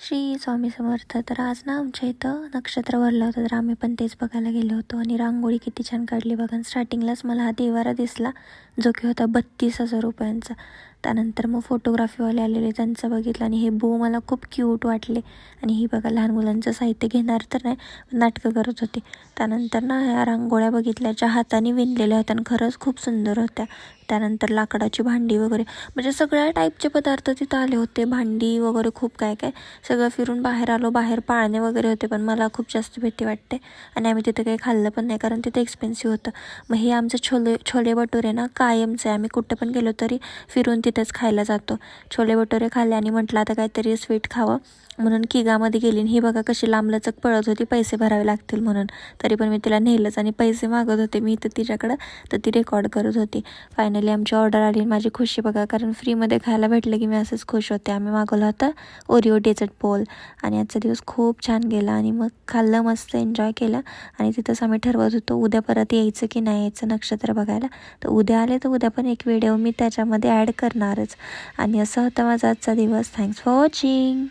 श्री स्वामी समर्थ. तर आज ना आमच्या इथं नक्षत्र भरलं होतं, तर आम्ही पण तेच बघायला गेलो होतो. आणि रांगोळी किती छान काढली बघा. स्टार्टिंगलाच मला हा देवारा दिसला, जो की होता 32,000 रुपयांचा. त्यानंतर मग फोटोग्राफीवाले आलेले, त्यांचं बघितलं आणि हे बो मला खूप क्यूट वाटले. आणि ही बघा लहान मुलांचं साहित्य घेणार तर नाही, नाटकं करत होते. त्यानंतर ना ह्या रांगोळ्या बघितल्या, ज्या हाताने विणलेल्या होत्या आणि खरंच खूप सुंदर होत्या. त्यानंतर लाकडाची भांडी वगैरे, म्हणजे सगळ्या टाईपचे पदार्थ तिथं आले होते. भांडी वगैरे खूप काय काय, सगळं फिरून बाहेर आलो. बाहेर पाळणे वगैरे होते, पण मला खूप जास्त भीती वाटते आणि आम्ही तिथे काही खाल्लं पण नाही, कारण तिथे एक्सपेन्सिव्ह होतं. मग हे आमचं छोले भटुरे ना कायमचं आहे. आम्ही कुठं पण गेलो तरी फिरून तिथेच खायला जातो. छोले भटुरे खाल्ले आणि म्हटलं आता काहीतरी स्वीट खावं, म्हणून किगामध्ये गेली. ही बघा कशी लांबलचक पळत होती, पैसे भरावे लागतील म्हणून. तरी पण मी तिला नेलंच आणि पैसे मागत होते मी इथं तिच्याकडं, तर ती रेकॉर्ड करत होती. फायनली आमची ऑर्डर आली. माझी खुशी बघा, कारण फ्रीमध्ये खायला भेटलं की मी असंच खुश होते. आम्ही मागवलं होतं ओरिओ डेझर्ट पोल आणि आजचा दिवस खूप छान गेला. आणि मग खाल्लं, मस्त एन्जॉय केलं. आणि तिथंच आम्ही ठरवत होतो उद्या परत यायचं की नाही यायचं नक्षत्र बघायला. तर उद्या आले तर उद्या पण एक व्हिडिओ मी त्याच्यामध्ये ॲड करणारच. आणि असं होता माझा आजचा दिवस. Thanks for watching.